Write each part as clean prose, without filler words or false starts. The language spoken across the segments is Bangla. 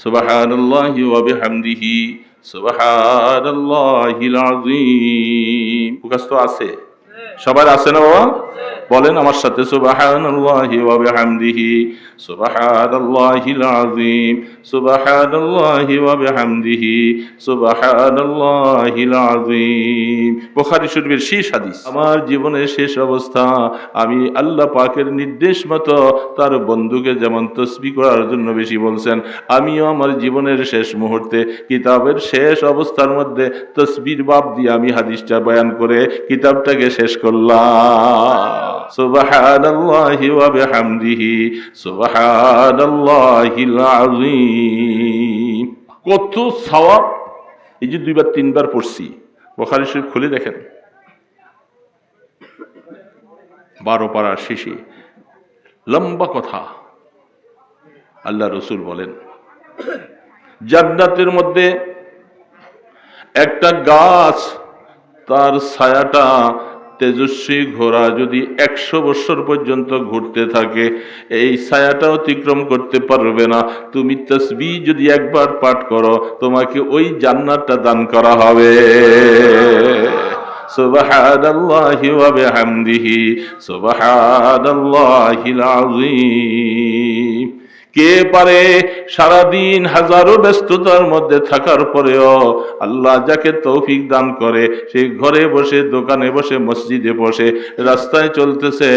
সুবহানাল্লাহি ওয়া বিহামদিহি সুবহানাল্লাহিল আযীম। মুখস্থ আছে? সবার আছে না বাবা? বলেন আমার সাথে, সুবহানাল্লাহি ওয়া বিহামদিহি সুবহানাল্লাহিল আযীম সুবহানাল্লাহি ওয়া বিহামদিহি সুবহানাল্লাহিল আযীম। বুখারী শরীফের শেষ হাদিস। আমার জীবনের শেষ অবস্থা, আমি আল্লাহ পাকের নির্দেশ মতো তার বন্ধুকে যেমন তাসবিহ করার জন্য বেশি বলছেন, আমিও আমার জীবনের শেষ মুহূর্তে কিতাবের শেষ অবস্থার মধ্যে তাসবিহর বাব দিয়ে আমি হাদিসটা বয়ান করে কিতাবটাকে শেষ করলাম। সুবহানাল্লাহি ওয়া বিহামদিহি সুবহানাল্লাহিল আযীম। কত সওয়াব! এই যে দুইবার তিনবার পড়ছি, বুখারী শরীফ খুলে দেখেন, 12 পারার শেষে লম্বা কথা আল্লাহ রাসূল বলেন, জান্নাতের মধ্যে একটা গাছ, তার ছায়াটা তেজস্বী ঘোড়া যদি 100 বছর পর্যন্ত ঘুরতে থাকে, এই ছায়াটা অতিক্রম করতে পারবে না। তুমি তাসবিহ যদি একবার পাঠ করো, তোমাকে ওই জান্নাতটা দান করা হবে। সুবহানাল্লাহি ওয়া বিহামদিহি সুবহানাল্লাহিল আযীম। কে পারে সারাদিন হাজারো ব্যস্ততার মধ্যে থাকার পরেও আল্লাহ যাকে তৌফিক দান করে, সে ঘরে বসে, দোকানে বসে, মসজিদে বসে, রাস্তায় চলতেছে,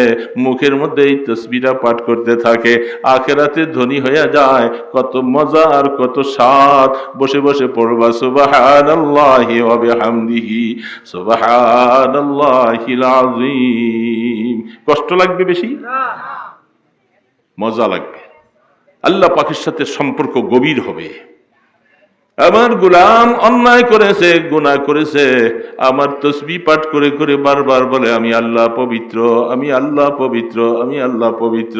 মুখের মধ্যে এই তাসবিহটা পাঠ করতে থাকে, আখিরাতে ধনী হয়ে যায়। কত মজা আর কত স্বাদ! বসে বসে পড়বা সুবহানাল্লাহি ওয়া বিহামদিহি সুবহানাল্লাহিল আযীম। কষ্ট লাগবে বেশি? মজা লাগবে। আল্লাহ পাকের সাথে সম্পর্ক গভীর হবে। আমার গোলাম অন্যায় করেছে, গুনাহ করেছে, আমার তাসবিহ পাঠ করে করে বারবার বলে, আমি আল্লাহ পবিত্র, আমি আল্লাহ পবিত্র, আমি আল্লাহ পবিত্র।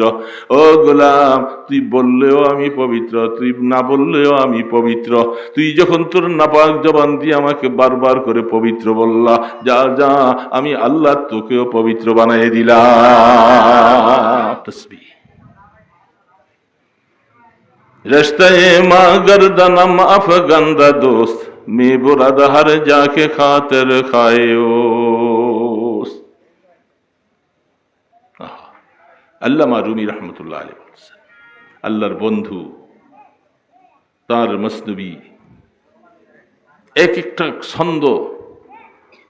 ও গোলাম, তুই বললেও আমি পবিত্র, তুই না বললেও আমি পবিত্র। তুই যখন তোর নাপাক জবান দিয়ে আমাকে বারবার করে পবিত্র বললা, যা যা, আমি আল্লাহ তোকেও পবিত্র বানিয়ে দিলাম। তাসবিহ। रश्ते माँ गर्दनम अफगंदा दोस्त मैं बुरद हर जाके खातिर खायोस। আল্লামা রুমি রহমতুল্লাহ আলাইহি বলেছেন, আল্লাহর বন্ধু তার মসনবী এক একটা ছন্দ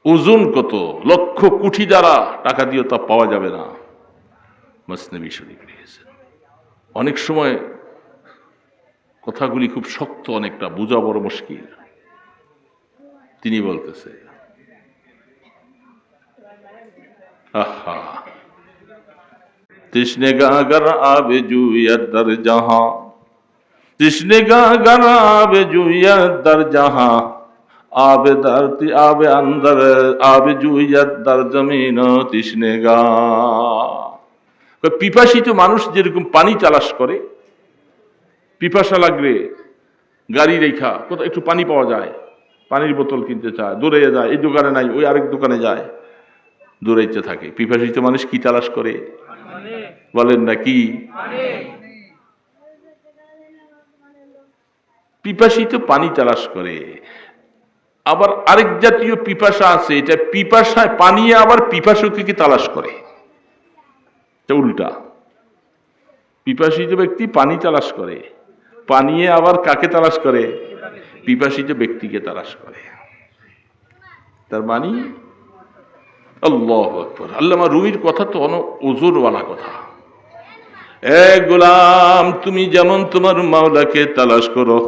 ওজন কত, লক্ষ কোটি দ্বারা টাকা দিয়ে তা পাওয়া যাবে না। মসনবী শরীফ লিখেছেন। অনেক সময় কথাগুলি খুব শক্ত, অনেকটা বোঝা বড় মুশকিল। তিনি বলতেছে, আহা তৃষ্ণেগা আগার আবে জুইয়ার দর জাহাঁ, তৃষ্ণেগা আগার আবে জুইয়ার দর জাহাঁ, আবে ধরতি আবে অন্দর আবে জুইয়ার দর জমিন তৃষ্ণেগা। পিপাসিত মানুষ যেরকম পানি তালাশ করে, পিপাসা লাগলে গাড়ি রেখা কোথাও একটু পানি পাওয়া যায়, পানির বোতল কিনতে চায়, দৌড়ে যায়, এই দোকানে নাই ওই আরেক দোকানে যায়, দৌড়াইতে থাকে। পিপাসিত মানুষ কি তালাশ করে বলেন না? কি পিপাসিত পানি তালাশ করে। আবার আরেক জাতীয় পিপাসা আছে, এটা পিপাসায় পানি আবার পিপাসুকে তালাশ করে, এটা উল্টা। পিপাসিত ব্যক্তি পানি তালাশ করে, পানিয়ে আবার কাকে তালাশ করে? পিপাসিত ব্যক্তিকে তালাশ করে। তার মানে আল্লাহু আকবার। আল্লামা রুমির কথা তো ওজোরওয়ালা কথা। এ গোলাম, তুমি যেমন তোমার মাওলাকে তালাশ করো,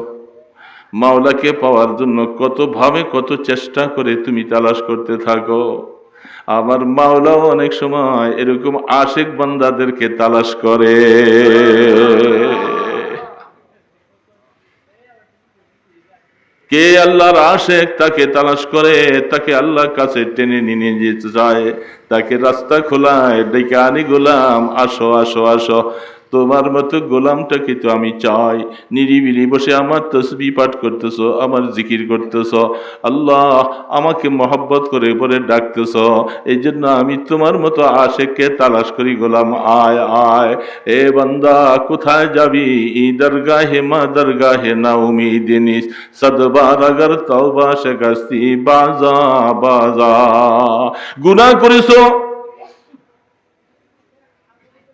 মাওলাকে পাওয়ার জন্য কত ভাবে কত চেষ্টা করে তুমি তালাশ করতে থাকো, আমার মাওলাও অনেক সময় এরকম আশিক বান্দাদেরকে তালাশ করে। কে আল্লাহর আশিক তাকে তালাশ করে, তাকে আল্লাহর কাছে টেনে নিয়ে যেতে চায়, তাকে রাস্তা খোলায়, ডেকে আনি, গোলাম আসো আসো আসো, তোমার মতো গোলামটাকে তো আমি চাই। নিরিবিলি বসে আমার তসবিহ পাঠ করতেছো, আমার জিকির করতেছো, আল্লাহ আমাকে মহব্বত করে পরে ডাকতেছো। এই জন্য আমি তোমার মতো আশেককে তালাশ করি। গোলাম আয় আয়, এ বান্দা কোথায় যাবি? ই দরগাহে মা দরগাহে না উমিদিনিস, সদবার আগর তওবা শিকস্তি বাজা বাজা। গুনাহ করেছো,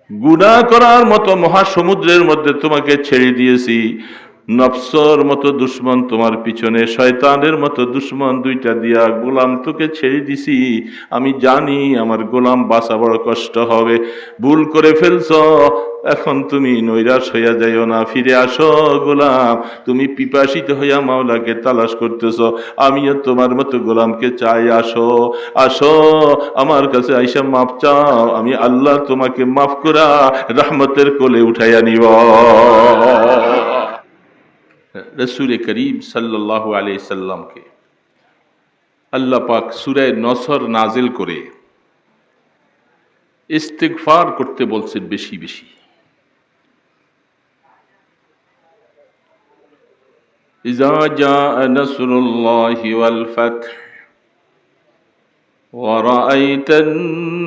গুনাহ করার মতো মহাসমুদ্রের মধ্যে তোমাকে ছেড়ে দিয়েছি। নফসর মতো দুশ্মন তোমার পিছনে, শয়তানের মতো দুশ্মন দুইটা দিয়া গোলাম তোকে ছেড়ে দিছি। আমি জানি আমার গোলাম বাঁচা বড় কষ্ট হবে। ভুল করে ফেলছ, এখন তুমি নৈরাশ হইয়া যাইও না, ফিরে আসো গোলাম। তুমি পিপাসিত হইয়া মাওলাকে তালাশ করতেছ, আমিও তোমার মতো গোলামকে চাই। আসো আসো আমার কাছে আইসা মাফ চাও, আমি আল্লাহ তোমাকে মাফ করা রহমতের কোলে উঠাইয়া নিব। রসুল করিম সাল্লাল্লাহু আলাইহি সাল্লামকে আল্লাহ পাক সূরা নসর নাজিল করে ইস্তিগফার করতে বলছেন বেশি বেশি। ইযা জাআ নাসরুল্লাহি ওয়াল ফাতহ ওয়া রাআইতান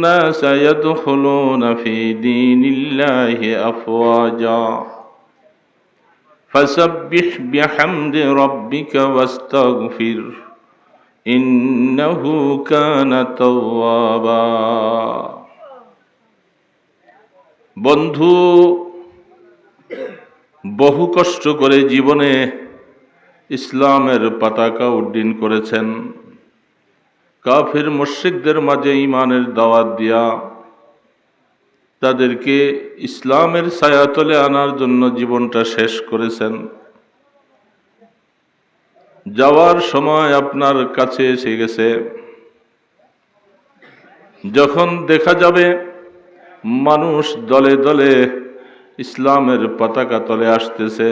নাসা ইয়াদখুলুনা ফি দীনিল্লাহি আফওয়াজা ফাসাব্বিহ বিহামদি রাব্বিকা ওয়াস্তাগফির ইন্নাহু কানা তাওয়াবা। বন্ধু বহু কষ্ট করে জীবনে ইসলামের পতাকা উড্ডীন করেছেন, কাফির মুশরিকদের মাঝে ঈমানের দাওয়াত দিয়া তাদেরকে ইসলামের ছায়াতলে আনার জন্য জীবনটা শেষ করেছেন। যাওয়ার সময় আপনার কাছে এসে গেছে, যখন দেখা যাবে মানুষ দলে দলে ইসলামের পতাকা তলে আসতেছে,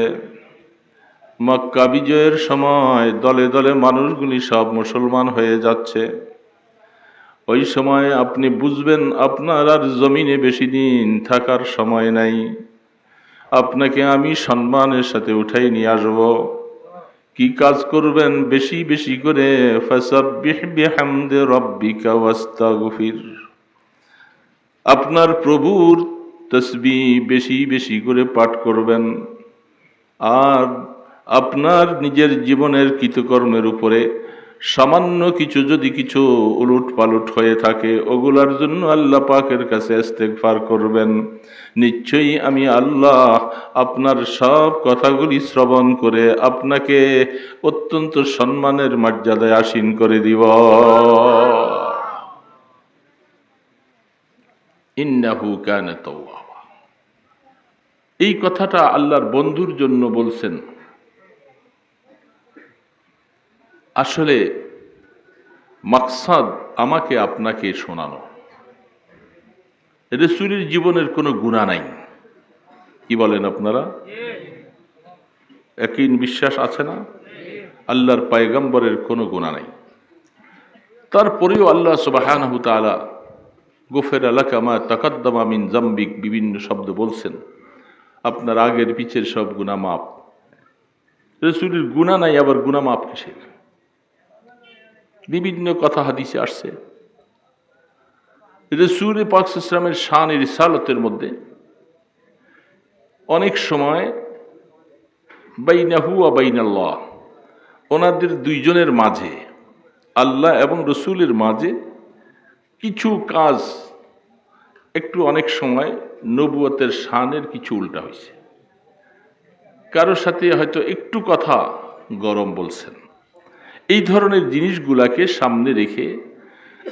মক্কা বিজয়ের সময় দলে দলে মানুষগুলি সব মুসলমান হয়ে যাচ্ছে, ওই সময় আপনি বুঝবেন আপনার আর জমিনে বেশি দিন থাকার সময় নাই। আপনাকে আমি সম্মানের সাথে উঠাই নিয়ে আসব। কি কাজ করবেন? বেশি বেশি করে ফাসাব্বিহ বিহামদি রাব্বিকা ওয়াস্তাগফির, আপনার প্রভুর তসবিহ বেশি বেশি করে পাঠ করবেন। আর আপনার নিজের জীবনের কৃতকর্মের উপরে সামান্য কিছু যদি কিছু উলট পালট হয়ে থাকে, ওগুলার জন্য আল্লাহ পাকের কাছে ইস্তেগফার করবেন। নিশ্চয়ই আমি আল্লাহ আপনার সব কথাগুলি শ্রবণ করে আপনাকে অত্যন্ত সম্মানের মর্যাদায় আসীন করে দিব। ইন্নাহু কানা তাওয়াবা। এই কথাটা আল্লাহর বন্ধুর জন্য বলছেন। আসলে মাকসাদ আমাকে আপনাকে শোনানো। রাসূলের জীবনের কোনো গুনাহ নাই, কি বলেন আপনারা? ইয়াকিন বিশ্বাস আছে না? আল্লাহর পয়গম্বরের কোনো গুনাহ নাই। তারপরেও আল্লাহ সুবহানাহু ওয়া তাআলা গুফিরা লাকা মা তাকাদ্দামা মিন যামবিক বিভিন্ন শব্দ বলছেন, আপনার আগের পিছের সব গুনাহ মাফ। রাসূলের গুনাহ নাই, আবার গুনাহ মাফ কিসের? বিভিন্ন কথা হাদিসে আসছে। রাসূল পাক সাল্লাল্লাহু আলাইহি ওয়াসাল্লামের শান রিসালাতের মধ্যে অনেক সময় বাইনাহু ওয়া বাইনাল্লাহ, ওনাদের দুইজনের মাঝে, আল্লাহ এবং রাসূলের মাঝে কিছু কাজ একটু অনেক সময় নবুয়তের শানের কিছু উল্টা হয়েছে। কারোর সাথে হয়তো একটু কথা গরম বলছেন। এই ধরনের জিনিসগুলাকে সামনে রেখে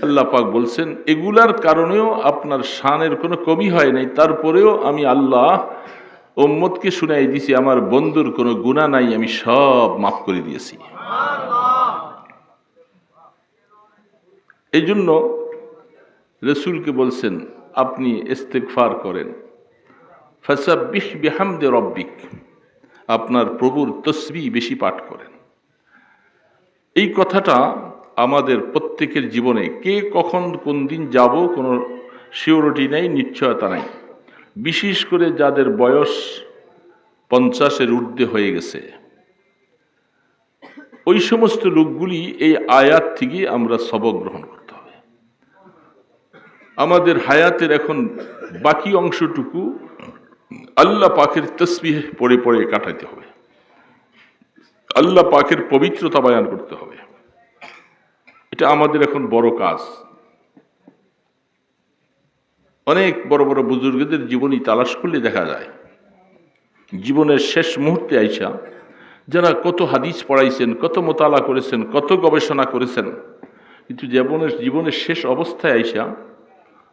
আল্লাহ পাক বলছেন, এগুলার কারণেও আপনার শানের কোনো কমি হয় নাই, তারপরেও আমি আল্লাহ উম্মতকে শুনাই দিছি আমার বন্ধুর কোনো গুনাহ নাই, আমি সব মাফ করে দিয়েছি। এই জন্য রাসূলকে বলছেন আপনি ইস্তিগফার করেন, ফাসাব্বিহ বিহামদি রাব্বিক, আপনার প্রভুর তসবিহ বেশি পাঠ করেন। এই কথাটা আমাদের প্রত্যেকের জীবনে, কে কখন কোন দিন যাব কোনো সিওরিটি নেই, নিশ্চয়তা নাই। বিশেষ করে যাদের বয়স 50-এর ঊর্ধ্বে হয়ে গেছে, ওই সমস্ত লোকগুলি এই আয়াত থেকে আমরা সবক গ্রহণ করতে হবে। আমাদের হায়াতের এখন বাকি অংশটুকু আল্লাহ পাকের তসবিহ পড়ে পড়ে কাটাইতে হবে, আল্লাহ পাকের পবিত্রতা বয়ান করতে হবে। এটা আমাদের এখন বড় কাজ। অনেক বড় বড় বুজুর্গদের জীবনী তালাশ করলে দেখা যায় জীবনের শেষ মুহূর্তে আইসা যারা কত হাদিস পড়াইছেন, কত মোতালা করেছেন, কত গবেষণা করেছেন, কিন্তু জীবনের শেষ অবস্থায় আইসা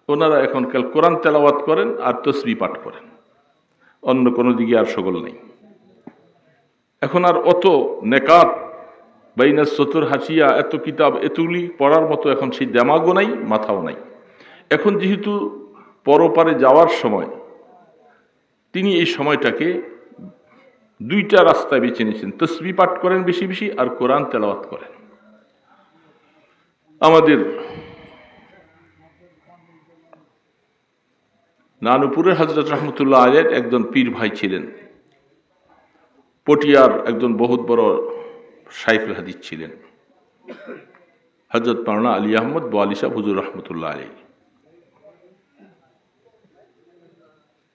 ওনারা এখন কাল কোরআন তেলাওয়াত করেন আর তসবিহ পাঠ করেন, অন্য কোনো দিকে আর সগল নেই। এখন আর অত নেকাত বাইনা সতর হাসিয়া এত কিতাব এতগুলি পড়ার মতো এখন সেই দেমাগও নাই, মাথাও নাই। এখন যেহেতু পরপারে যাওয়ার সময়, তিনি এই সময়টাকে দুইটা রাস্তায় বেছে নিয়েছেন, তসবিহ পাঠ করেন বেশি বেশি আর কোরআন তেলাওয়াত করেন। আমাদের নানুপুরের হযরত রহমতুল্লাহ আলাইহির একজন পীর ভাই ছিলেন, পটিয়ার একজন বহুত বড় শাইখুল হাদিস ছিলেন, হযরত মাওলানা আলী আহমদ বোয়ালি সাহেব হুজুর রহমতুল্লাহ আলাইহি,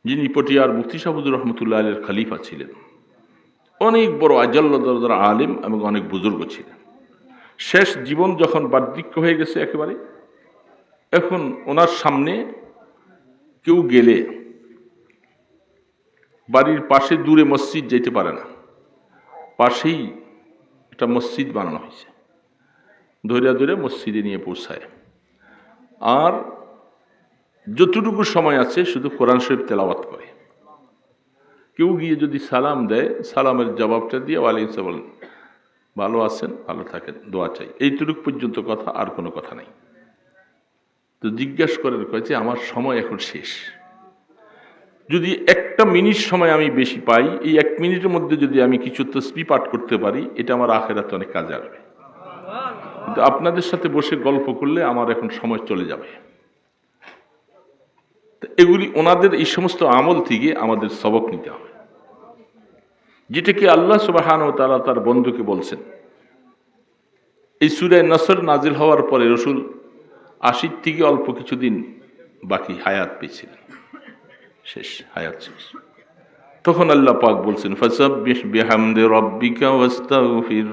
যিনি পটিয়ার মুফতি সাহেব হুজুর রহমতুল্লাহ আলাইহির খলিফা ছিলেন। অনেক বড় আজাল্লা দরজার আলেম এবং অনেক বুজুর্গ ছিলেন। শেষ জীবন যখন বার্ধক্য হয়ে গেছে একেবারে, এখন ওনার সামনে কেউ গেলে বাড়ির পাশে দূরে মসজিদ যেতে পারে না, পাশেই একটা মসজিদ বানানো হয়েছে, ধরে ধরে মসজিদে নিয়ে পৌঁছায়। আর যতটুকু সময় আছে শুধু কোরআন শরীফ তেলাওয়াত করে। কেউ গিয়ে যদি সালাম দেয়, সালামের জবাবটা দিয়ে ওয়ালাইকুম আসসালাম বলেন, ভালো আছেন, ভালো থাকেন, দোয়া চাই, এইটুকু পর্যন্ত কথা, আর কোনো কথা নাই। তো জিজ্ঞাসা করেন, কয়েছে আমার সময় এখন শেষ, যদি একটা মিনিট সময় আমি বেশি পাই, এই 1 মিনিটের মধ্যে যদি আমি কিছু তসবিহ পাঠ করতে পারি, এটা আমার আখিরাতে অনেক কাজে আসবে। কিন্তু আপনাদের সাথে বসে গল্প করলে আমার এখন সময় চলে যাবে। এগুলি ওনাদের এই সমস্ত আমল থেকে আমাদের সবক নিতে হবে, যেটাকে আল্লাহ সুবহানাহু ওয়া তাআলা তার বন্ধুকে বলছেন। এই সূরা নসর নাজিল হওয়ার পরে রাসূল 80 থেকে অল্প কিছুদিন বাকি হায়াত পেয়েছিলেন, শেষ হায়াত শেষ। তখন আল্লাহ পাক বলছেন, ফাসাব্বিহ বিহামদি রাব্বিকা ওয়াস্তাগফির।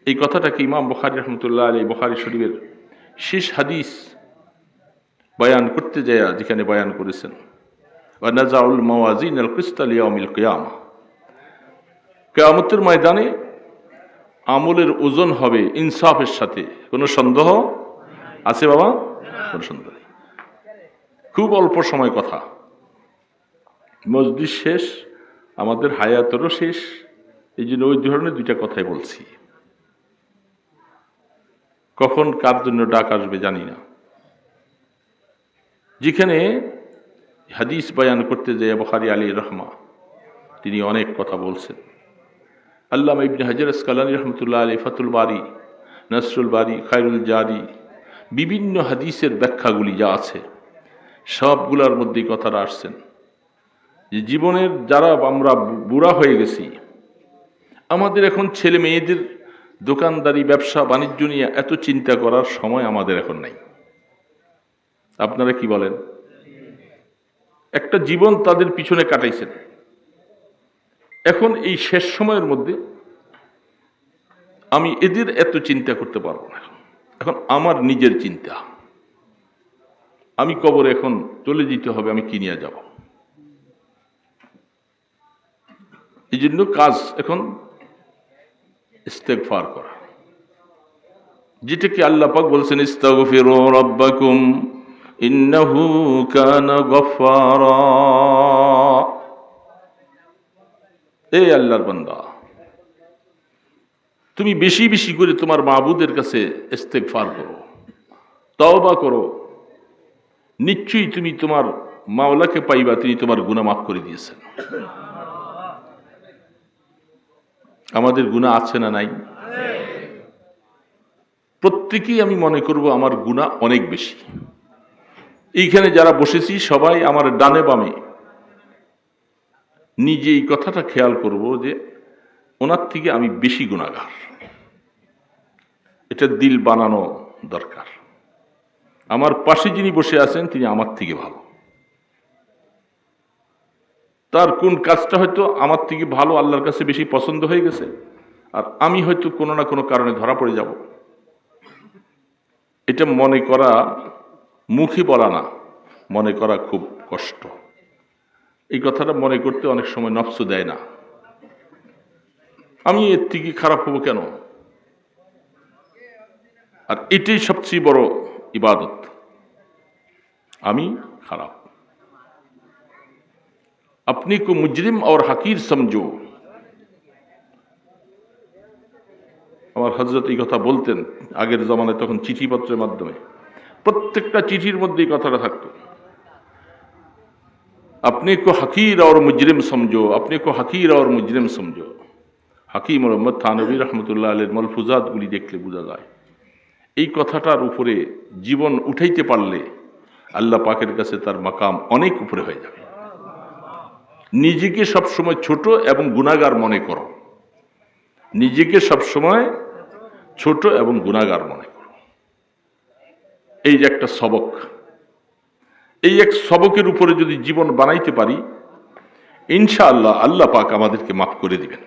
এই কথাটাকে ইমাম বুখারী রাহমাতুল্লাহ আলাইহি বুখারী শরীফের শেষ হাদিস বয়ান করতে যায় যেখানে বয়ান করেছেন, ওয়া নাযাউল মাওয়াজিনাল কিসতা লিয়াউমিল কিয়ামা, কিয়ামতের ময়দানে আমলের ওজন হবে ইনসাফের সাথে। কোনো সন্দেহ আছে বাবা? কোনো সন্দেহ নেই। খুব অল্প সময় কথা, মজলিস শেষ, আমাদের হায়াতেরও শেষ। এই জন্য ওই ধরনের দুইটা কথাই বলছি। কখন কার জন্য ডাক আসবে জানি না। যেখানে হাদিস বয়ান করতে যায় বুখারী আলাইহির রহমা, তিনি অনেক কথা বলছেন। আল্লামা ইবনে হাজার আসকালানী রহমতুল্লাহ আলাইহি ফাতুল বারি, নসরুল বারি, খায়রুল জারি, বিভিন্ন হাদিসের ব্যাখ্যাগুলি যা আছে সবগুলার মধ্যেই কথাটা আসছেন যে জীবনের যারা আমরা বুড়া হয়ে গেছি, আমাদের এখন ছেলে মেয়েদের দোকানদারি, ব্যবসা বাণিজ্য নিয়ে এত চিন্তা করার সময় আমাদের এখন নাই। আপনারা কি বলেন? একটা জীবন তাদের পিছনে কাটাইছেন, এখন এই শেষ সময়ের মধ্যে আমি এদের এত চিন্তা করতে পারবো না। এখন আমার নিজের চিন্তা, আমি কবরে এখন চলে যেতে হবে, আমি কি নিয়ে যাব। এই জন্য কাজ এখন ইস্তেগফার করা, যেটাকে আল্লাহ পাক বলছেন, ইস্তাগফিরু রাব্বাকুম ইন্নাহু কানা গফফারা। এই আল্লাহর বান্দা, তুমি বেশি বেশি করে তোমার মাবুদের কাছে ইস্তেগফার করো, তওবা করো, নিশ্চয়ই তুমি তোমার মাওলাকে পাইবা, তিনি তোমার গুনাহ মাফ করে দিয়েছেন। আমাদের গুনাহ আছে না নাই? প্রত্যেকেই আমি মনে করব আমার গুনাহ অনেক বেশি। এইখানে যারা বসেছি সবাই আমার ডানে বামে, নিজে এই কথাটা খেয়াল করব যে ওনার থেকে আমি বেশি গুনাহগার। এটা দিল বানানো দরকার। আমার পাশে যিনি বসে আছেন তিনি আমার থেকে ভালো, তার কোন কাজটা হয়তো আমার থেকে ভালো আল্লাহর কাছে বেশি পছন্দ হয়ে গেছে, আর আমি হয়তো কোনো না কোনো কারণে ধরা পড়ে যাব। এটা মনে করা, মুখে বলা না, মনে করা খুব কষ্ট। এই কথাটা মনে করতে অনেক সময় নফস দেয় না, আমি এর থেকে খারাপ হবো কেন। আর এটাই সবচেয়ে বড় ইবাদত, আমি খারাপ। अपने को मुजरिम और हकीर समझो। আমার হযরত এই কথা বলতেন আগের জমানায়, তখন চিঠিপত্রের মাধ্যমে প্রত্যেকটা চিঠির মধ্যে এই কথাটা থাকতো, अपने को हकीर और मुजरिम समझो, अपने को हकीर और मुजरिम समझो। হাকিম মোহাম্মদ থানভী রহমতুল্লাহ আলাইহির মালফুজাতগুলি দেখলে বোঝা যায় এই কথাটার উপরে জীবন উঠাইতে পারলে আল্লাহ পাকের কাছে তার মাকাম অনেক উপরে হয়ে যাবে। নিজেকে সবসময় ছোট এবং গুনাহগার মনে করো, নিজেকে সবসময় ছোট এবং গুনাহগার মনে করো। এই যে একটা সবক, এই এক সবকের উপরে যদি জীবন বানাইতে পারি, ইনশাআল্লাহ আল্লাহ পাক আমাদেরকে মাফ করে দিবেন।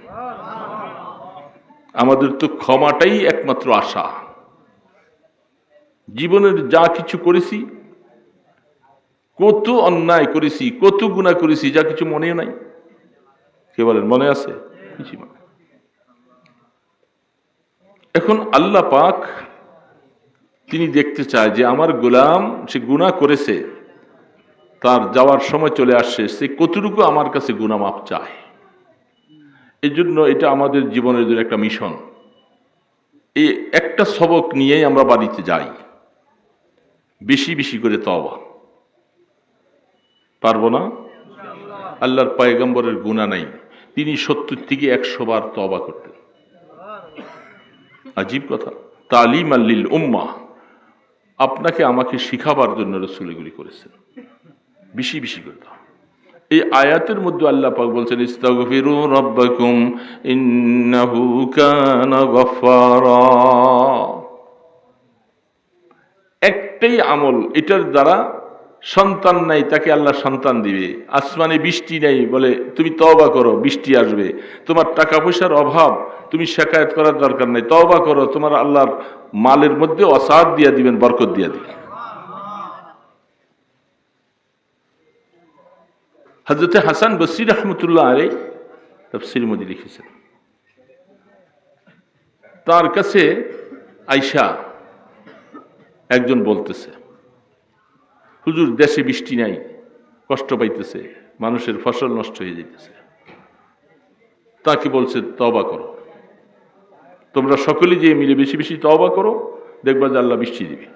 আমাদের তো ক্ষমাটাই একমাত্র আশা। জীবনের যা কিছু করেছি, কত অন্যায় করেছি, কত গুনাহ করেছি, যা কিছু মনেও নাই। কে বলেন মনে আছে? কিছু মনে। এখন আল্লাহ পাক তিনি দেখতে চায় যে আমার গোলাম সে গুনাহ করেছে, তার যাওয়ার সময় চলে আসছে, সে কতটুকু আমার কাছে গুনাহ মাপ চায়। এই জন্য এটা আমাদের জীবনের জন্য একটা মিশন। এই একটা সবক নিয়েই আমরা বাড়িতে যাই, বেশি বেশি করে তওবা। পারবো না? আল্লাহর পয়গম্বরের গুনাহ নাই, তিনি 70 থেকে 100 বার তওবা করতেন। আজীব কথা, তালিম আল্লিল উম্মাহ, আপনাকে আমাকে শিখাবার জন্য রাসূল এগুলি করেছেন। বেশি বেশি করে দাও। এই আয়াতের মধ্যে আল্লাহ পাক বলছেন ইস্তাগফিরু রাব্বাকুম ইন্নাহু কানা গফফারা। একটাই আমল, এটার দ্বারা সন্তান নাই তাকে আল্লাহ সন্তান দিবে। আসমানে বৃষ্টি নাই, বলে তুমি তওবা করো বৃষ্টি আসবে। তোমার টাকা পয়সার অভাব, তুমি শিকায়ত করার দরকার নাই, তওবা করো, তোমার আল্লাহর মালের মধ্যে অসাদ দিয়া দিবেন, বরকত দিয়া দিবেন। হযরত হাসান বসরি রহমতুল্লাহ আলাইহি তাফসীর মধ্যে লিখেছেন, তার কাছে আয়েশা একজন বলতেছে, হুজুর দেশে বৃষ্টি নাই, কষ্ট পাইতেছে, মানুষের ফসল নষ্ট হয়ে যাইতেছে। তাকে বলছে তওবা করো, তোমরা সকলে যে মিলে বেশি বেশি তওবা করো, দেখবা যে আল্লাহ বৃষ্টি দিবে।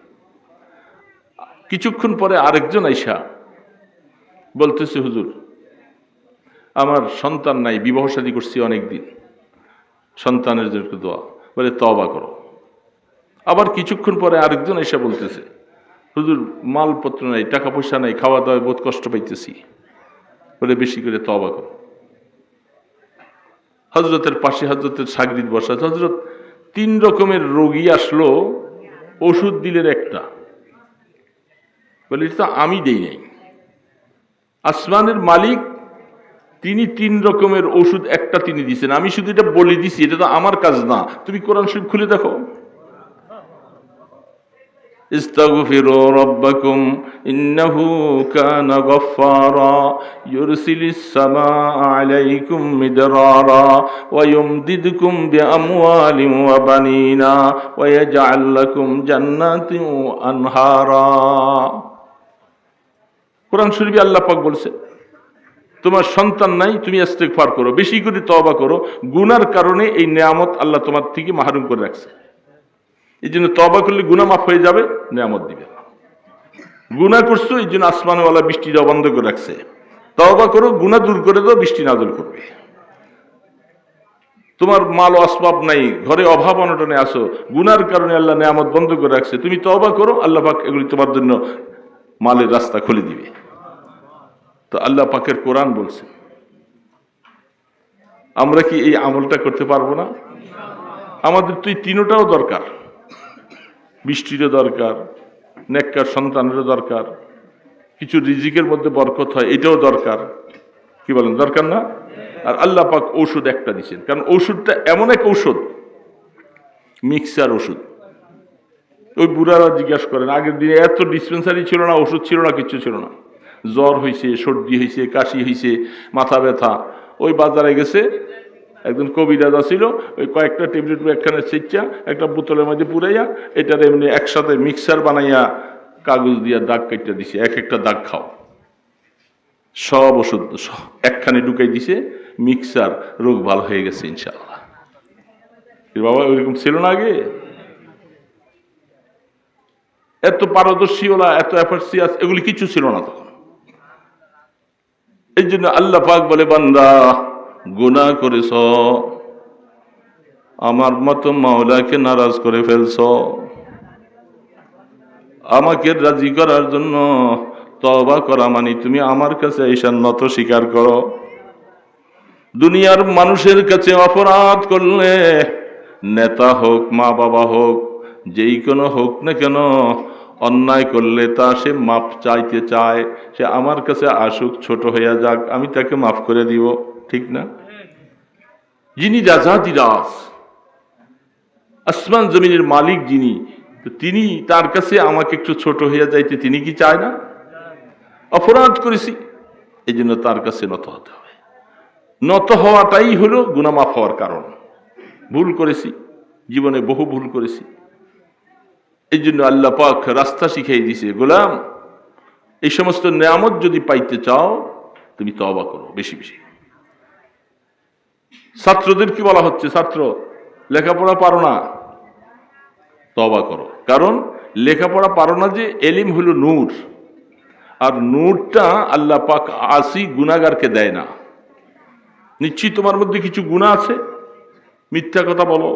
কিছুক্ষণ পরে আরেকজন আয়েশা বলতেছে, হুজুর আমার সন্তান নাই, বিবাহ শাদী করছি অনেকদিন, সন্তানের জন্য দোয়া, বলে তওবা করো। আবার কিছুক্ষণ পরে আরেকজন এসে বলতেছে, হুজুর মালপত্র নাই, টাকা পয়সা নাই, খাওয়া দাওয়ায় বহুত কষ্ট পাইতেছি, বলে বেশি করে তওবা করো। হযরতের পাশে হযরতের শাগরিদ বসা, হযরত 3 রকমের রোগী আসলো, ওষুধ দিলেন একটা, বলে এটা আমি দেই নাই, আসমানের মালিক তিনি 3 রকমের ওষুধ একটা তিনি দিয়েছেন, আমি শুধু এটা বলে দিছি, এটা তো আমার কাজ না। তুমি কোরআন শরীফ খুলে দেখো, ইস্তাগফিরু রাব্বাকুম ইন্নাহু কানা গফফারা ইউরসিলিস সামাআ আলাইকুম মিদরারা ওয়া ইউমদিদকুম বিআমওয়ালিন ওয়া বানিনা ওয়া ইয়াজআল লাকুম জান্নাতিন ওয়া আনহারা। কোরআন শরীফে আল্লাহ পাক বলছে, তোমার সন্তান নাই, তুমি ইস্তেগফার করো, বেশি করে তওবা করো। গুনার কারণে এই নিয়ামত আল্লাহ তোমার থেকে মাহরুম করে রাখছে। এই জন্য তওবা করলে গুনাহ মাফ হয়ে যাবে, নিয়ামত দিবে। গুনাহ করছো, এই জন্য আসমানওয়ালা বৃষ্টি দেওয়া বন্ধ করে রাখছে। তওবা করো, গুনাহ দূর করে দাও, বৃষ্টি নাযিল করবে। তোমার মাল আসবাব নাই, ঘরে অভাব অনটনে আসো, গুনার কারণে আল্লাহ নিয়ামত বন্ধ করে রাখছে, তুমি তওবা করো, আল্লাহ পাক এগুলি তোমার জন্য মালের রাস্তা খুলে দিবে। তো আল্লাহ পাকের কোরআন বলছে, আমরা কি এই আমলটা করতে পারবো না? আমাদের তো এই তিনটাও দরকার, বৃষ্টিরও দরকার, নেককার সন্তানেরও দরকার, কিছু রিজিকের মধ্যে বরকত হয় এটাও দরকার। কি বলেন, দরকার না? আর আল্লাহ পাক ঔষধ একটা দিচ্ছেন, কারণ ঔষধটা এমন এক ঔষধ, মিক্সার ওষুধ। ওই বুড়ারা জিজ্ঞাসা করেন, আগের দিনে এত ডিসপেন্সারি ছিল না, ওষুধ ছিল না, কিচ্ছু ছিল না। জ্বর হয়েছে, সর্দি হয়েছে, কাশি হয়েছে, মাথা ব্যথা, ওই বাজারে গেছে, একজন কবিরাজ ছিল, ওই কয়েকটা ট্যাবলেট একখানে সেচ্চা একটা বোতলের মধ্যে পুরাইয়া এটার এমনি একসাথে মিক্সার বানাইয়া কাগজ দিয়া দাগ কেটে দিছে, এক একটা দাগ খাও, সব ওষুধ একখানে ঢুকাই দিছে, মিক্সার, রোগ ভালো হয়ে গেছে ইনশাআল্লাহ। বাবা ওইরকম ছিল না আগে? এত পারদর্শী ওলা, এত এফার্সিয়াস, এগুলি কিছু ছিল না তখন। এই জন্য আল্লাহ পাক বলে, বান্দা গুনাহ করেছ, আমার মতো মাওলাকে নারাজ করে ফেলছ, আমাকে রাজি করার জন্য তওবা করা মানে তুমি আমার কাছে ঈশান নত স্বীকার করো। দুনিয়ার মানুষের কাছে অপরাধ করলে, নেতা হোক, মা বাবা হোক, যেই কোনো হোক না কেন, অন্যায় করলে তা সে মাপ চাইতে চায়, সে আমার কাছে আসুক, ছোট হইয়া যাক, আমি তাকে মাফ করে দিব, ঠিক না? যিনি রাজাধিরাজ, আসমান জমিনের মালিক যিনি, তিনি তার কাছে আমাকে একটু ছোট হইয়া যাইতে তিনি কি চায় না? অপরাধ করেছি, এই জন্য তার কাছে নত হতে হবে। নত হওয়াটাই হলো গুনাহ মাফ হওয়ার কারণ। ভুল করেছি, জীবনে বহু ভুল করেছি, এই জন্য আল্লাহ পাক রাস্তা শিখিয়ে দিয়েছে, গোলাম এই সমস্ত নিয়ামত যদি পাইতে চাও তুমি তওবা করো বেশি বেশি। ছাত্রদের কি বলা হচ্ছে? ছাত্র, লেখাপড়া পারো না, তওবা করো। কারণ লেখাপড়া পারো না যে, এলিম হলো নূর, আর নূরটা আল্লাহ পাক আসি গুনাহগারকে দেয় না। নিশ্চয়ই তোমার মধ্যে কিছু গুনাহ আছে, মিথ্যা কথা বলো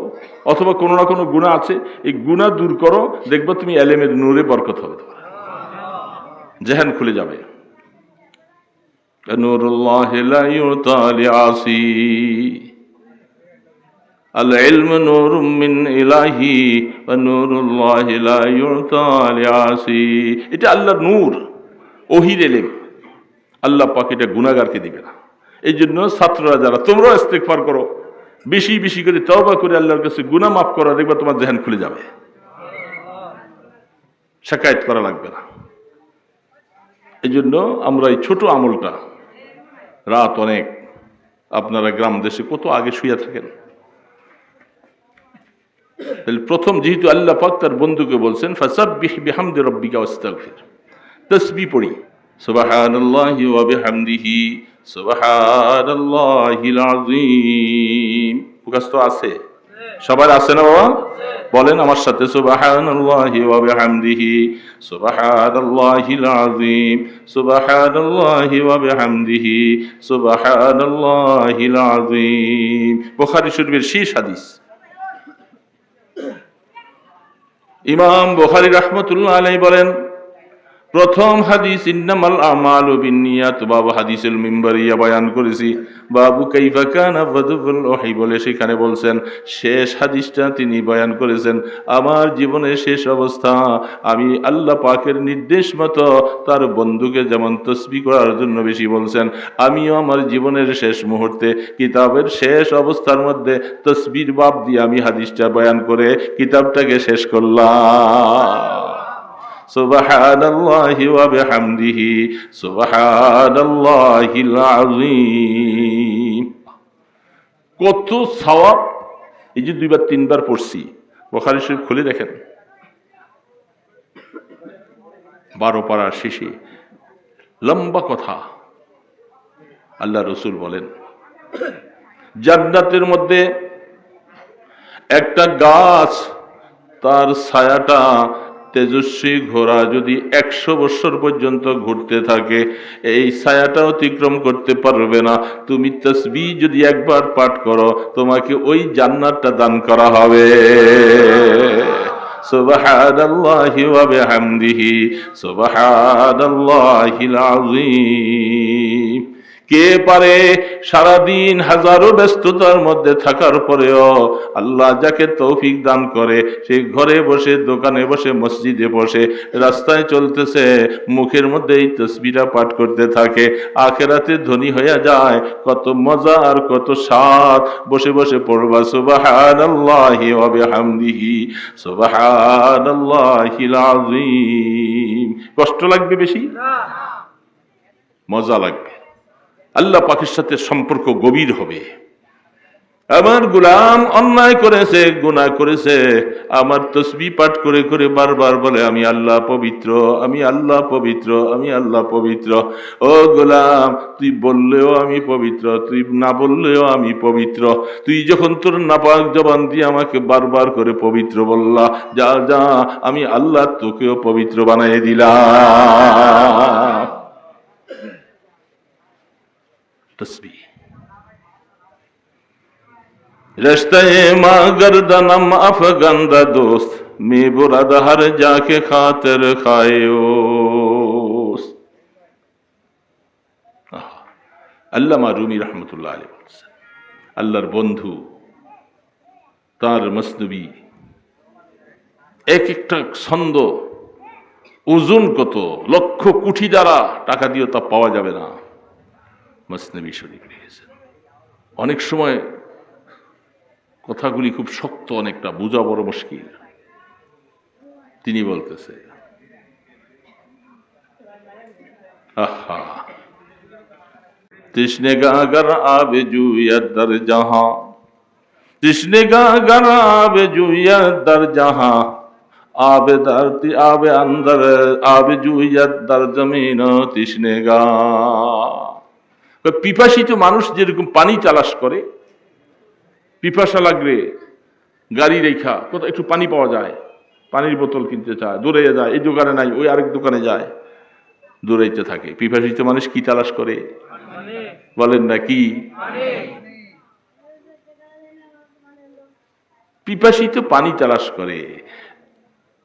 অথবা কোনো না কোনো গুনাহ আছে, এই গুনাহ দূর করো, দেখবে তুমি এলেমের নূরে বরকত হবে, তোমার জেহেন খুলে যাবে। নূরুল্লাহি লা ইউতা লিআসি, আল ইলমু নূরুম মিন ইলাহি ওয়া নূরুল্লাহি লা ইউতা লিআসি। এটা আল্লাহর নূর, ওহির এলেম, আল্লাহ পাক এটা গুনাহগারকে দিবে না। এই জন্য ছাত্ররা যারা, তোমরাও ইস্তেগফার করো, বেশি বেশি করে তওবা করে আল্লাহর কাছে গুনাহ মাফ করো, দেখবা তোমার জেহেন খুলে যাবে, শিকায়ত করা লাগবে না। এই জন্য আমরা এই ছোট আমলটা, রাত অনেক, আপনারা গ্রাম দেশে কত আগে শুয়ে থাকেন, প্রথম যেহেতু আল্লাহ পাক তার বন্ধুকে বলছেন ফাসাব্বিহ বিহামদি রাব্বিকা ওয়াস্তাগফির, তাসবিহ পড়ি, সুবহানাল্লাহি ওয়া বিহামদিহি সুবহানাল্লাহিল আযীম। মুখস্থ আছে? সবার আছে না বাবা? বলেন আমার সাথে, সুবহানাল্লাহি ওয়া বিহামদিহি সুবহানাল্লাহিল আযীম সুবহানাল্লাহি ওয়া বিহামদিহি সুবহানাল্লাহিল আযীম। বুখারী শরীফের শেষ হাদিস। ইমাম বুখারী রাহমাতুল্লাহ আলাইহি বলেন, প্রথম হাদিস ইন্নামাল আমালু বিন্নিয়াত, বাবু হাদিসুল মিম্বারিয়া বয়ান করেছি, বাবু কাইফা কানা ওয়াদুল ওহী বলে সেখানে বলছেন, শেষ হাদিসটা তিনি বয়ান করেছেন, আমার জীবনের শেষ অবস্থা, আমি আল্লাহ পাকের নির্দেশ মতো তার বন্ধুকে যেমন তাসবিহ করার জন্য বেশি বলছেন, আমিও আমার জীবনের শেষ মুহূর্তে কিতাবের শেষ অবস্থার মধ্যে তাসবিহর বাব দিয়ে আমি হাদিসটা বয়ান করে কিতাবটাকে শেষ করলাম। সুবহানাল্লাহি ওয়া বিহামদিহি সুবহানাল্লাহিল আযীম। কত সওয়াব! এই যে দুইবার তিনবার পড়ছি, বুখারী শরীফ খুলে দেখেন, 12 পারার শেষে লম্বা কথা আল্লাহ রাসূল বলেন, জান্নাতের মধ্যে একটা গাছ, তার ছায়াটা তেজস্বী ঘোড়া যদি 100 বছর পর্যন্ত ঘুরতে থাকে, এই ছায়াটা অতিক্রম করতে পারবে না। তুমি তাসবিহ যদি একবার পাঠ করো, তোমাকে ওই জান্নাতটা দান করা হবে। সুবহানাল্লাহি ওয়া বিহামদিহি সুবহানাল্লাহিল আযীম। কে পারে সারাদিন হাজারো ব্যস্ততার মধ্যে থাকার পরেও আল্লাহ যাকে তৌফিক দান করে, সে ঘরে বসে, দোকানে বসে, মসজিদে বসে, রাস্তায় চলতেছে, মুখের মধ্যে এই তাসবিহটা পাঠ করতে থাকে, আখিরাতে ধনী হয়ে যায়। কত মজা আর কত স্বাদ! বসে বসে পড়বা সুবহানাল্লাহি ওয়া বিহামদিহি সুবহানাল্লাহিল আযীম। কষ্ট লাগবে বেশি? মজা লাগবে। আল্লাহ পাকের সাথে সম্পর্ক গভীর হবে। আমার গোলাম অন্যায় করেছে, গুনাহ করেছে, আমার তাসবিহ পাঠ করে করে বারবার বলে আমি আল্লাহ পবিত্র, আমি আল্লাহ পবিত্র, আমি আল্লাহ পবিত্র। ও গোলাম, তুই বললেও আমি পবিত্র, তুই না বললেও আমি পবিত্র। তুই যখন তোর নাপাক জবান দিয়ে আমাকে বারবার করে পবিত্র বললা, যা যা, আমি আল্লাহ তোকেও পবিত্র বানিয়ে দিলাম। तस्बीह रश्ते माँ गर्दनम अफगंदा दोस्त मैं बुराद हर जाके खातिर खायोस। আল্লামা রুমি রহমতুল্লাহ আলাইহি বলেছেন, আল্লাহর বন্ধু তার মসনবী এক একটা ছন্দ ওজন কত, লক্ষ কোটি দ্বারা টাকা দিয়ে তা পাওয়া যাবে না। মসনবী শরীফ লিখেছেন। অনেক সময় কথাগুলি খুব শক্ত, অনেকটা বোঝা বড় মুশকিল। তিনি বলতেছে, আহা তৃষ্ণেগা अगर आवे जुया दर जहां, तृष्णेगा अगर आवे जुया दर जहां, आवे धरती आवे अंदर, आवे जुया दर जमीन तृष्णेगा। পিপাসিত মানুষ যেরকম পানি তালাশ করে, পিপাসা লাগলে গাড়ি রেখা কোথাও একটু পানি পাওয়া যায়, পানির বোতল কিনতে চায়, দৌড়ে যায়, এই দোকানে নাই ওই আরেক দোকানে যায়, দৌড়াইতে থাকে। পিপাসিত মানুষ কি তালাশ করে বলেন না? কি পিপাসিত পানি তালাশ করে।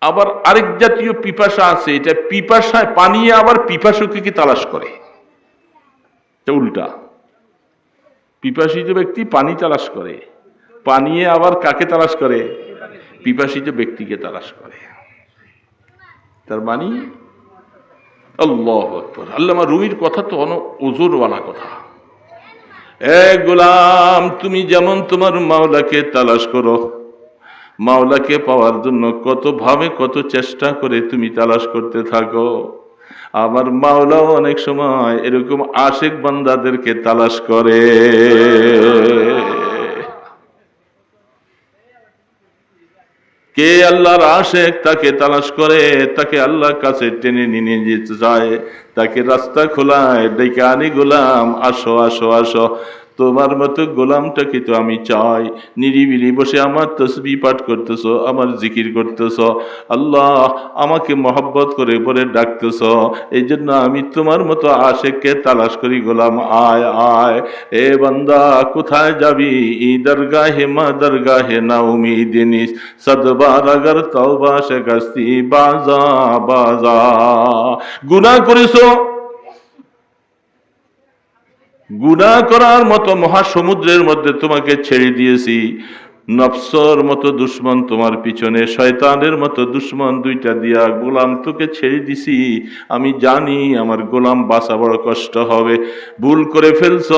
আবার আরেক জাতীয় পিপাসা আছে, এটা পিপাসায় পানি আবার পিপাসুকে কি তালাশ করে, উল্টা। পিপাসিত ব্যক্তি পানি তালাশ করে, পানিয়ে আবার কাকে তালাশ করে? পিপাসিত ব্যক্তিকে তালাশ করে। তার মানে আল্লাহু আকবার। আল্লামা রুমির কথা তো ওজোরওয়ালা কথা। এ গোলাম, তুমি যেমন তোমার মাওলাকে তালাশ করো, মাওলাকে পাওয়ার জন্য কত ভাবে কত চেষ্টা করে তুমি তালাশ করতে থাকো, আমার মাওলাও অনেক সময় এরকম আশিক বান্দাদেরকে তালাশ করে। কে আল্লাহর আশিক তাকে তালাশ করে, তাকে আল্লাহর কাছে টেনে নিয়ে যেতে চায়, তাকে রাস্তা খোলায়, ডেকে আনি, গোলাম আসো আসো আসো, তোমার মতো গোলামটাকে তো আমি চাই। নিরিবিলি বসে আমার তসবিহ পাঠ করতেছো, আমার জিকির করতেছো, আল্লাহ আমাকে মহব্বত করে পরে ডাকতেছো, এই জন্য আমি তোমার মতো আশিককে তালাশ করি। গোলাম আয় আয়, এ বান্দা কোথায় যাবি? ই দরগাহে মা দরগাহে না উমিদিনিস, সদবার আগর তওবা শিকস্তি বাজা বাজা। গুনাহ করেছো, গুনাহ করার মতো মহাসমুদ্রের মধ্যে তোমাকে ছেড়ে দিয়েছি, নফসর মতো দুশ্মন তোমার পিছনে, শয়তানের মতো দুশ্মন দুইটা দিয়া গোলাম তোকে ছেড়ে দিছি। আমি জানি আমার গোলাম বাঁচা বড় কষ্ট হবে। ভুল করে ফেলছ,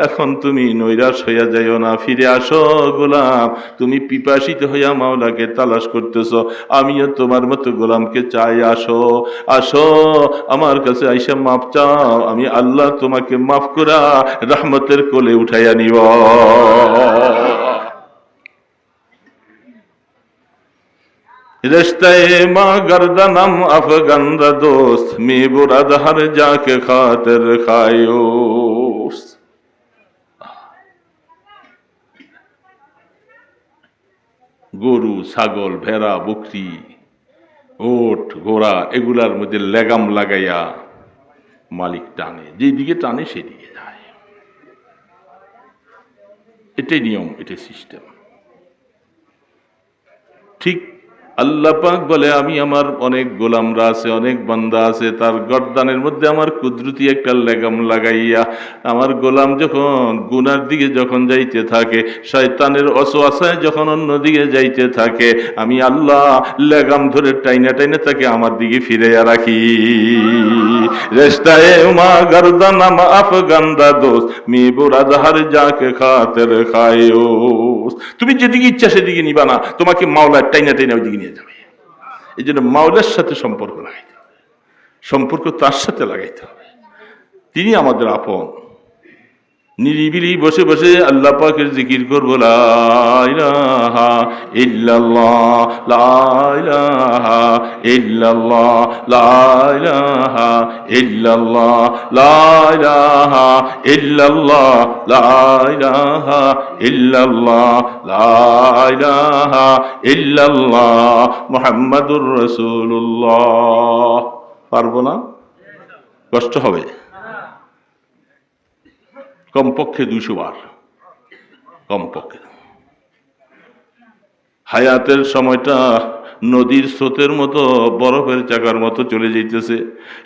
এখন তুমি নৈরাশ হইয়া যাইও না, ফিরে আসো গোলাম। তুমি পিপাসিত হইয়া মাওলাকে তালাশ করতেছ, আমিও তোমার মতো গোলামকে চাই। আসো আসো আমার কাছে আইসা মাফ চাও, আমি আল্লাহ তোমাকে মাফ করা রহমতের কোলে উঠাইয়া নিব। रिश्ते माँ गर्दनम अफगंद दोस्त मैं बुराद हर जाके खातिर खायोस। গরু, ছাগল, ভেড়া, বকরি, ওট, ঘোড়া এগুলার মধ্যে লেগাম লাগাইয়া মালিক টানে, যেদিকে টানে সেদিকে যায়। এটাই নিয়ম, এটাই সিস্টেম। ঠিক আল্লাহ পাক বলে আমি আমার অনেক গোলামরা আছে, অনেক বান্দা আছে, তার গর্দানের মধ্যে আমার কুদরতি একটা লেগাম লাগাইয়া আমার গোলাম যখন গুনার দিকে যখন যাইতে থাকে, শয়তানের ওয়াসওয়াসায় যখন অন্যদিকে যাইতে থাকে, আমি আল্লাহ লেগাম ধরে টাইনা টাইনা তাকে আমার দিকে ফিরাইয়া রাখি। রেস্তায়ে মা গর্দানা মা আফগান্দা দোস্ত মি বুরাদ হার যাকে খাতের খায়োস। তুমি যেদিকে ইচ্ছা সেদিকে নিবা না, তোমাকে মাওলা টাইনা টাইনা ওইদিকে নিয়ে যাবে। এই জন্য মাওলার সাথে সম্পর্ক লাগাইতে হবে, সম্পর্ক তার সাথে লাগাইতে হবে। তিনি আমাদের আপন। নিরিবিলি বসে বসে আল্লাহ পাকের জিকির করবো, লা ইলাহা ইল্লাল্লাহ, লা ইলাহা ইল্লাল্লাহ, লা ইলাহা ইল্লাল্লাহ, লা ইলাহা ইল্লাল্লাহ, লা ইলাহা ইল্লাল্লাহ, লা ইলাহা ইল্লাল্লাহ মুহাম্মাদুর রাসূলুল্লাহ। পারবো না? কষ্ট হবে। কমপক্ষে 200 বার, কমপক্ষে। হায়াতের সময়টা নদীর স্রোতের মতো, বরফের চাকার মতো চলে যাইতেছে।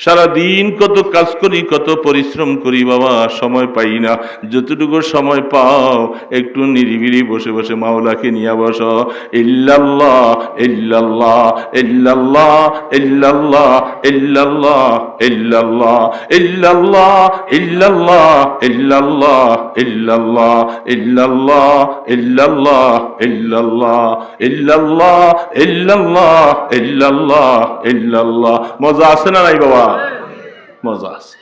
সারাদিন কত কাজ করি, কত পরিশ্রম করি বাবা, সময় পাই না। যতটুকু সময় পাও একটু নিরিবিলি বসে বসে মাওলাকে নিয়ে বসো। ইল্লাল্লাহ ইল্লাল্লাহ ইল্লাল্লাহ ইল্লাল্লাহ ইল্লাল্লাহ ইল্লাল্লাহ ইল্লাল্লাহ ইল্লাল্লাহ ইল্লাল্লাহ ইল্লাল্লাহ ইল্লাল্লাহ ইল্লাল্লাহ ইল্লাল্লাহ ইল্লাল্লাহ ইল্লাল্লাহ ইল্লাল্লাহ ইল্লাল্লাহ। মজা আছে না নাই বাবা? মজা আছে।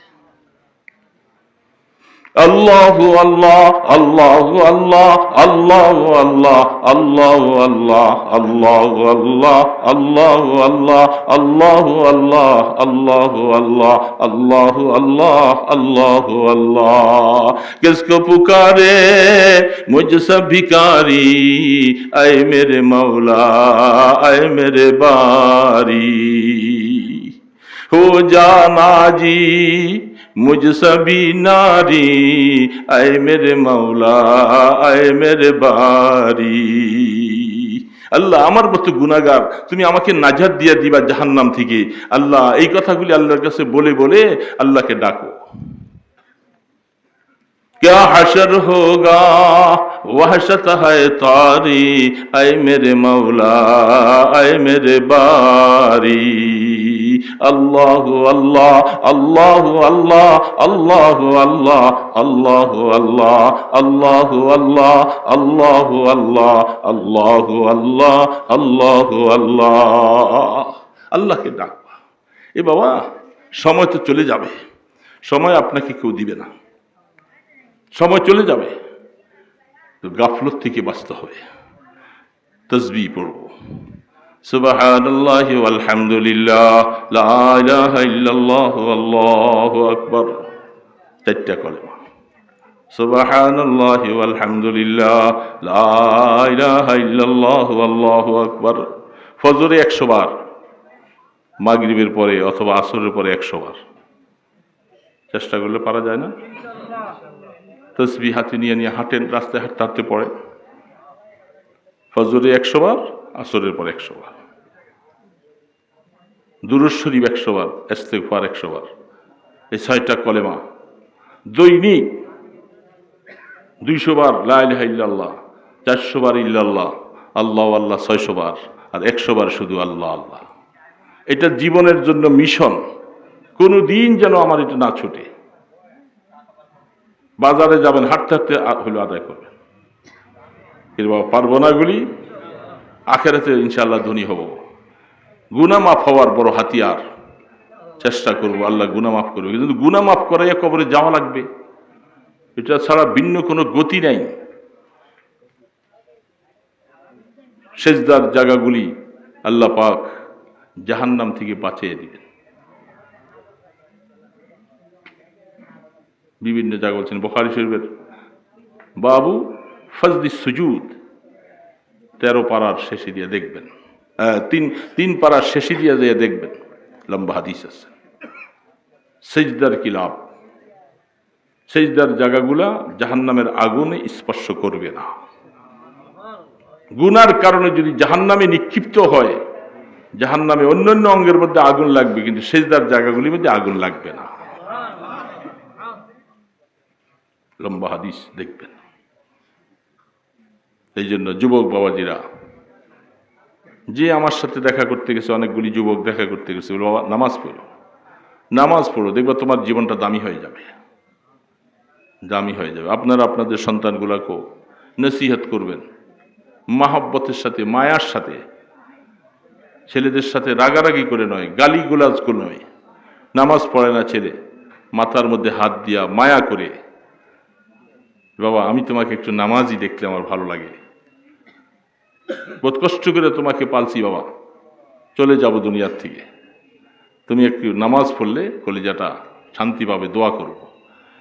আল্লাহু আল্লাহ, আল্লাহু আল্লাহ, আল্লাহু আল্লাহ, আল্লাহু আল্লাহ, আল্লাহু আল্লাহ, আল্লাহু আল্লাহ, আল্লাহু আল্লাহ, আল্লাহু আল্লাহ, আল্লাহু আল্লাহ, আল্লাহু আল্লাহ। किसको पुकारे मुझसे भिखारी, ऐ मेरे मौला ऐ मेरे बारी, हो जाना जी मुझसे भी नारी, ऐ मेरे मौला ऐ मेरे बारी। আল্লাহ আমার মতো গুনাহগার, তুমি আমাকে নাজাত দিয়া দিবা জাহান্নাম থেকে। আল্লাহ এই কথাগুলি আল্লাহর কাছে বলে বলে আল্লাহকে ডাকো। क्या हशर होगा वहशत है तारी, ऐ मेरे मौला ऐ मेरे बारी। अल्लाह अल्लाह अल्लाह अल्लाह अल्लाह अल्लाह अल्लाह अल्लाह अल्लाह अल्लाह अल्लाह अल्लाह अल्लाह अल्लाह अल्लाह अल्लाह। আল্লাহকে ডাকবা। এ বাবা সময় তো চলে যাবে, সময় আপনাকে কেউ দিবে না, সময় চলে যাবে। তো গাফলত থেকে বাঁচতে হবে। তাসবিহ পড়ব, সুবহানাল্লাহি ওয়াল হামদুলিল্লাহ, লা ইলাহা ইল্লাল্লাহ আল্লাহু আকবার। 4টা কলেমা, সুবহানাল্লাহি ওয়াল হামদুলিল্লাহ, লা ইলাহা ইল্লাল্লাহ আল্লাহু আকবার। ফজরে 100 বার, মাগরিবের পরে অথবা আসরের পরে 100 বার। চেষ্টা করলে পারা যায় না? তসবিহ হাতে নিয়ে নিয়ে হাঁটেন, রাস্তায় হাঁটতে হাঁটতে পড়ে। ফজরে 100 বার, আসরের পর 100 বার। দুরূদ শরীফ 100 বার, ইস্তিগফার 100 বার। এই 6টা কলেমা দৈনিক 200 বার লা ইলাহা ইল্লাল্লাহ, 400 বার ইল্লাল্লাহ, আল্লাহ আল্লাহ 600 বার, আর 100 বার শুধু আল্লাহ আল্লাহ। এটা জীবনের জন্য মিশন। কোনো দিন যেন আমার এটা না ছুটে। বাজারে যাবেন, হাঁটতে হাঁটতে হলো আদায় করবেন। বাবা পারবো না গুলি, আখেরাতে ইনশাআল্লাহ ধনী হব। গুনাহ মাফ হওয়ার বড় হাতিয়ার। চেষ্টা করব আল্লাহ গুনাহ মাফ করবে, কিন্তু গুনাহ মাফ করাইয়া কবরে যাওয়া লাগবে। এটা ছাড়া ভিন্ন কোনো গতি নাই। সেজদার জায়গাগুলি আল্লাহ পাক জাহান্নাম থেকে বাঁচিয়ে দিবেন। বিভিন্ন জায়গা বলছেন, বুখারী শরীফের বাবু ফজলি সুজুদ 13 পারার শেষে দিয়ে দেখবেন, তিন পারার শেষে দিয়ে দেখবেন, লম্বা হাদিস আছে। সেজদার কি লাভ? সেজদার জায়গাগুলা জাহান্নামের আগুনে স্পর্শ করবে না। গুনার কারণে যদি জাহান্নামে নিক্ষিপ্ত হয়, জাহান্নামে অন্যান্য অঙ্গের মধ্যে আগুন লাগবে, কিন্তু সেজদার জায়গাগুলির মধ্যে আগুন লাগবে না। লম্বা হাদিস দেখবেন। এই জন্য যুবক বাবাজিরা, যে আমার সাথে দেখা করতে গেছে, অনেকগুলি যুবক দেখা করতে গেছে, বাবা নামাজ পড়ো, নামাজ পড়ো, দেখবা তোমার জীবনটা দামি হয়ে যাবে, দামি হয়ে যাবে। আপনারা আপনাদের সন্তানগুলাকেও নসিহত করবেন মহব্বতের সাথে, মায়ার সাথে, ছেলেদের সাথে রাগারাগি করে নয়, গালিগুলাজ করে নয়। নামাজ পড়ে না ছেলে, মাথার মধ্যে হাত দিয়া মায়া করে, বাবা আমি তোমাকে একটু নামাজই দেখলে আমার ভালো লাগে, বহুত কষ্ট করে তোমাকে পালছি বাবা, চলে যাব দুনিয়ার থেকে, তুমি একটু নামাজ পড়লে কলিজাটা শান্তি পাবে, দোয়া করব।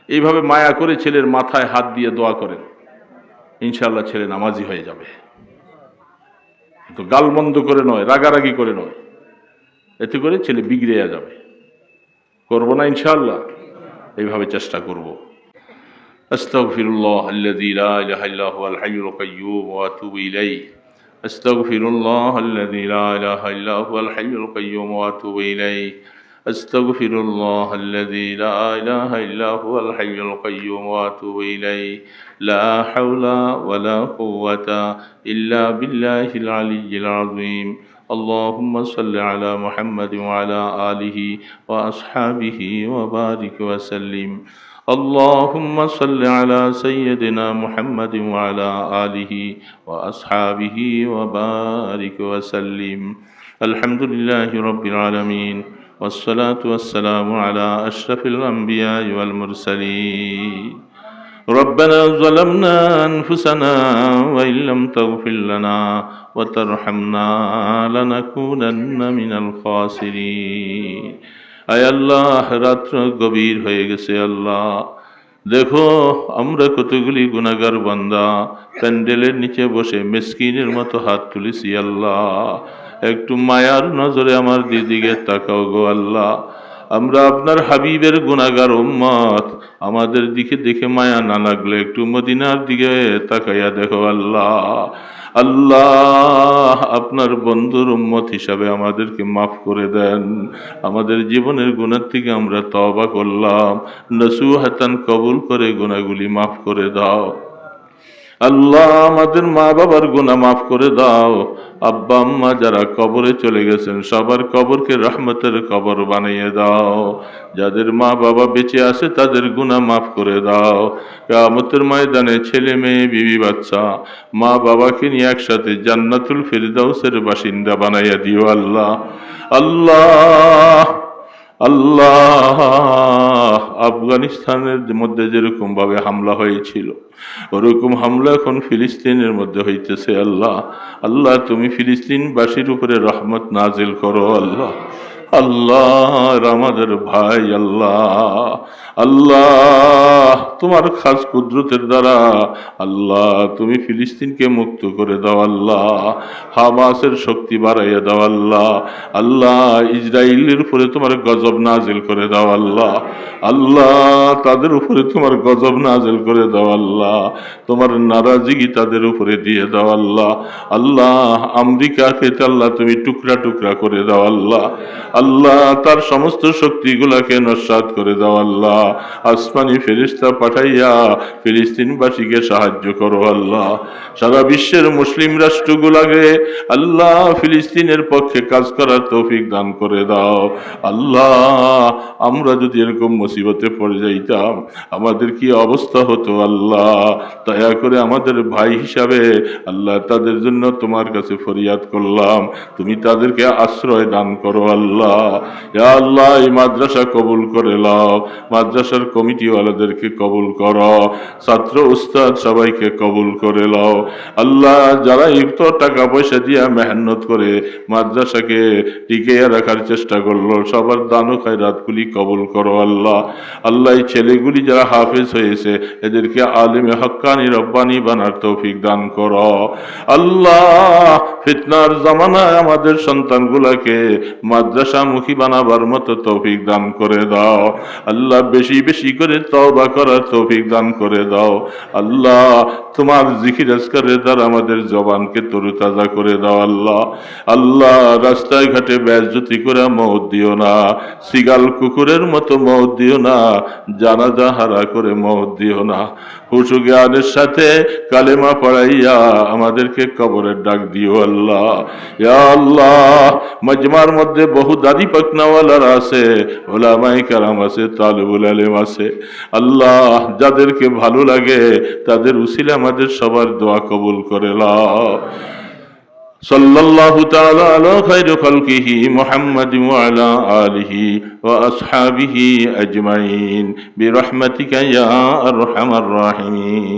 এইভাবে মায়া করে ছেলের মাথায় হাত দিয়ে দোয়া করেন, ইনশাআল্লাহ ছেলে নামাজি হয়ে যাবে। তো গালমন্দ করে নয়, রাগারাগি করে নয়, এতে করে ছেলে বিগড়ে যাবে। করবো না ইনশাআল্লাহ? এইভাবে চেষ্টা করব। আস্তাগফিরুল্লাহ আল্লাযী লা ইলাহা ইল্লা হুয়াল হাইয়ুল কাইয়্যুম ওয়া আতুবু ইলাইহি। আস্তাগফিরুল্লাহ আল্লাযী লা ইলাহা ইল্লা হুয়াল হাইয়ুল কাইয়্যুম ওয়া আতুবু ইলাইহি। আস্তাগফিরুল্লাহ আল্লাযী লা ইলাহা ইল্লা হুয়াল হাইয়ুল কাইয়্যুম ওয়া আতুবু ইলাইহি। লা হাওলা ওয়া লা কুওয়াতা ইল্লা বিল্লাহিল আলিয়্যিল আযীম। اللهم صل على محمد وعلى آله وأصحابه وبارك وسلم. اللهم صل على سيدنا محمد وعلى آله وأصحابه وبارك وسلم. الحمد لله رب العالمين، والصلاة والسلام على أشرف الأنبياء والمرسلين. ربنا ظلمنا أنفسنا وإن لم تغفر لنا وترحمنا لنكونن من الخاسرين. আয় আল্লাহ, রাত্র গভীর হয়ে গেছে আল্লাহ, দেখো আমরা কতগুলি গুনাহগার বান্দা প্যান্ডেলের নিচে বসে মিসকিনের মতো হাত তুলেছি আল্লাহ, একটু মায়ার নজরে আমার দিদিকে তাকাও গো আল্লাহ। আমরা আপনার হাবিবের গুনাহগার উম্মত, আমাদের দিকে দেখে মায়া না লাগলে একটু মদিনার দিকে তাকাইয়া দেখো আল্লাহ। আল্লাহ, আপনার বন্ধুর উম্মত হিসাবে আমাদেরকে মাফ করে দেন। আমাদের জীবনের গুনাহ থেকে আমরা তওবা করলাম, নসুহাতান কবুল করে গুনাহগুলি মাফ করে দাও আল্লাহ। আমাদের মা বাবার গুনাহ মাফ করে দাও। আব্বা আম্মা যারা কবরে চলে গেছেন, সবার কবরকে রহমতের কবর বানিয়ে দাও। যাদের মা বাবা বেঁচে আছে তাদের গুনাহ মাফ করে দাও। কিয়ামতের ময়দানে ছেলে মেয়ে বিবি বাচ্চা মা বাবাকে নিয়ে একসাথে জান্নাতুল ফিরদাউসের বাসিন্দা বানাইয়া দিও আল্লাহ। আল্লাহ আল্লাহ, আফগানিস্তানের মধ্যে যেরকম ভাবে হামলা হয়েছিল, ওরকম হামলা এখন ফিলিস্তিনের মধ্যে হইতেছে আল্লাহ। আল্লাহ, তুমি ফিলিস্তিনবাসীর উপরে রহমত নাজিল করো আল্লাহ। আল্লাহ, আমাদের ভাই আল্লাহ, আল্লাহ তোমার খাস কুদরতের দ্বারা আল্লাহ তুমি ফিলিস্তিনকে মুক্ত করে দাও আল্লাহ। হামাসের শক্তি বাড়াইয়া দাও আল্লাহ। আল্লাহ, ইসরায়েলের উপরে তোমার গজব নাজিল করে দাও আল্লাহ। আল্লাহ, তাদের উপরে তোমার গজব নাজিল করে দাও আল্লাহ। তোমার নারাজিগি তাদের উপরে দিয়ে দাও আল্লাহ। আল্লাহ, আমেরিকাকে আল্লাহ তুমি টুকরা টুকরা করে দাও আল্লাহ। আল্লাহ, তার সমস্ত শক্তিগুলাকে নস্যাৎ করে দাও আল্লাহ। আসমানি ফেরেশতা পাঠাইয়া ফিলিস্তিনবাসীকে সাহায্য করো আল্লাহ। সারা বিশ্বের মুসলিম রাষ্ট্রগুলাকে আল্লাহ ফিলিস্তিনের পক্ষে কাজ করার তৌফিক দান করে দাও আল্লাহ। আমরা যদি এরকম মুসিবতে পড়ে যাইতাম আমাদের কি অবস্থা হতো আল্লাহ। দয়া করে আমাদের ভাই হিসাবে আল্লাহ তাদের জন্য তোমার কাছে ফরিয়াদ করলাম, তুমি তাদেরকে আশ্রয় দান করো আল্লাহ। ইয়া আল্লাহ, এই মাদ্রাসা কবুল করে নাও, মাদ্রাসার কমিটিওয়ালাদেরকে কবুল করো, ছাত্র উস্তাদ সবাইকে কবুল করে নাও আল্লাহ। যারা ইফত টাকা পয়সা দিয়া মেহনত করে মাদ্রাসাকে টিকে রাখার চেষ্টা করলো, সবার দান ও খায়রাতগুলি কবুল করো আল্লাহ। আল্লাহ, এই ছেলেগুলি যারা হাফেজ হয়েছে এদেরকে আলিমে হক্কানি রব্বানি বানার তৌফিক দান করো আল্লাহ। ফিতনার জামানায় আমাদের সন্তানগুলাকে মাদ্রাসা পশ্চামুখী বানাবার মতো তৌফিক দান করে দাও আল্লাহ। বেশি বেশি করে তওবা করার তৌফিক দান করে দাও আল্লাহ। তোমার জিকির আজকারের দ্বারা আমাদের জবানকে তরুতাজা করে দাও আল্লাহ। আল্লাহ, রাস্তায় ঘাটে বেজ্জতি করে মওত দিও না, সিগাল কুকুরের মতো মওত দিও না, জানাজা হারা করে মওত দিও না। হুশু জ্ঞানের সাথে কালেমা পড়াইয়া আমাদেরকে কবরের ডাক দিও আল্লাহ। ইয়া আল্লাহ, মজমার মধ্যে বহু দাড়ি পাকনাওয়ালারা আছে, ওলামায়ে কেরাম আছে, তালিবুল ইলম আছে আল্লাহ। যাদেরকে ভালো লাগে তাদের উসিলা আমাদের সবার দোয়া কবুল করে নাও। সাল্লাল্লাহু তাআলা আলা খায়রি খালকিহি মুহাম্মাদিন ওয়া আলা আলিহি ওয়া আসহাবিহি আজমাইন বিরহমাতিকা ইয়া আরহামার রাহিমিন।